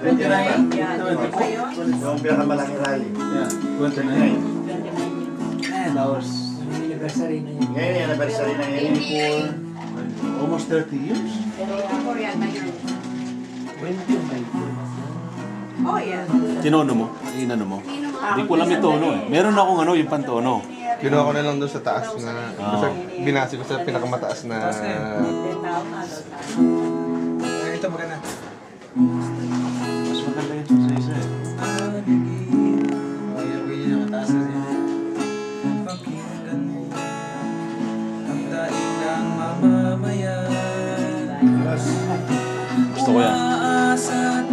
Yung pinakamalaking rally. Yeah, 29. And ours. Anniversary na yun. Ngayon yung anniversary na yun. 24. Almost 30 years. Oh, yeah. Tinono mo? Inano mo? Hindi ko alam yung tono eh. Meron akong ano, yung pantono. Kinuha ko na lang doon sa taas na binasi ko sa pinakamataas na Ito maganda. Mas maganda ito sa isa eh. Yung mataas na siya. Pakinggan mo ang daing ng mamamayan. Gusto ko yan.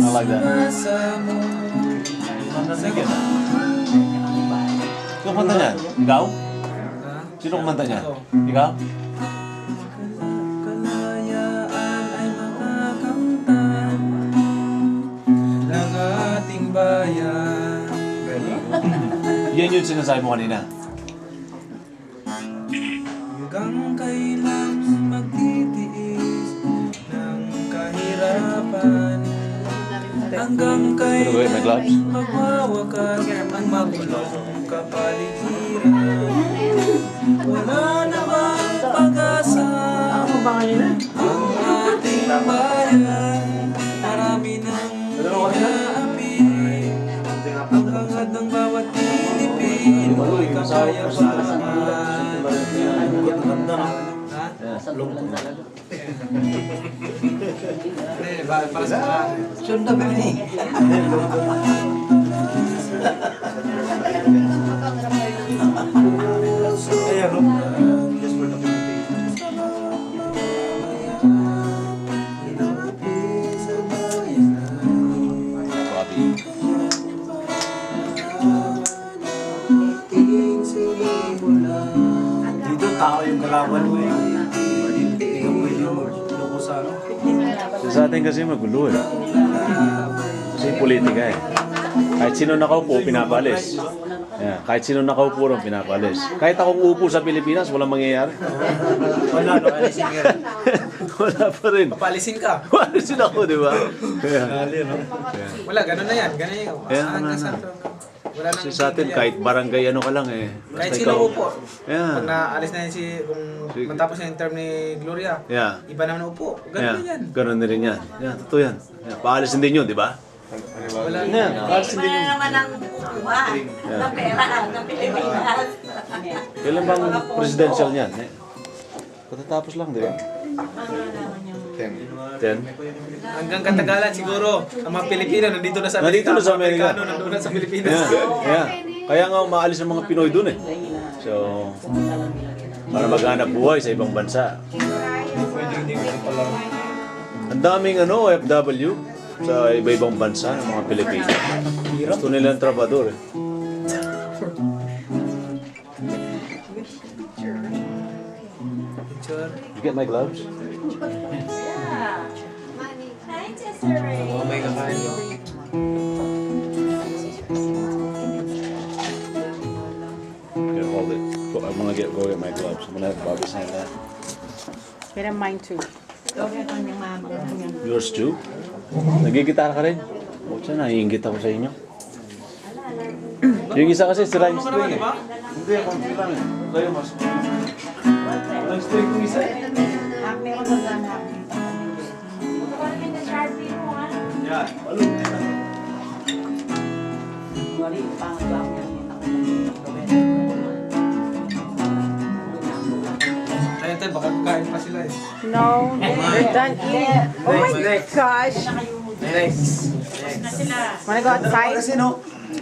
I like that. Sino kumanta niyan? Ikaw? Sino kumanta niyan? Ikaw? Kalayaan ay makakamtan ng ating bayan. Yan yung sinasabi mo kanina. Hanggang kailan magtitiis ng kahirapan. Hanggang Ano ba yun? May gloves? kailan magwawakas ang magulong kapaligiran. Wala namang pag-asa ang ating bayan. Marami nang inaapi. Ang hangad ng bawat Pilipino ay kapayapaan. Para sa sundo ba ni? Ayan, no? Just for documentation. Bobby. Dito tao yung kalaban mo eh. Hindi ka pwede loko sa ano. Sa atin kasi magulo eh. Kasi politika eh. Kahit sino nakaupo, pinapalis. Yeah, kahit sino nakaupo rin, pinapalis. Kahit akong upo sa Pilipinas, walang mangyayari. Wala, no? Alisin ka. Wala pa rin. Papalisin ka. Walisin ako, di ba? Yeah. Wala, ganun na yan. Ganun yun. Kaya nga na. Wala Kasi sa atin, kahit barangay ano ka lang eh. kahit Basta sino ikaw. upo. Yeah. Pag naalis na yun kung matapos na yung term ni Gloria, Yeah. iba naman upo. Ganun Yeah. na yan. Ganun na rin yan. Yeah, totoo yan. Yeah. Paalisin din yun, di ba? Wala na. Yeah. Paalisin din Wala yun. naman ang kukuha ng pera ng Pilipinas. Kailan bang presidential niyan? Eh? Katatapos lang, di ba? 10? Hanggang katagalan siguro, ang mga Pilipino nandito na sa Nandito na sa Amerika. Amerikano nandito na sa Pilipinas. Yeah. Yeah. Kaya nga umaalis ang mga Pinoy dun eh. So, para maghanap buhay sa ibang bansa. Ang daming OFW sa iba-ibang bansa, ng mga Pilipino. Gusto nila ang trabador eh. Picture. You get my gloves? Yeah. Hi, Desiree. Oh, may kakain mo. Here, hold it. I'm gonna go get my gloves. I'm gonna have Bobby sign that. Get mine too. Yours too? Nagigitara ka rin? Buksan, naiingit ako sa inyo. Yung isa kasi si Rhyme String eh. Hindi, konti lang eh. Kayo mas... Rhyme String kung isa eh. Yan, balong. Ayun tayo, baka kakain pa sila eh. No, they're done eating. Oh my gosh. Next. Wanna go outside? Kasi no,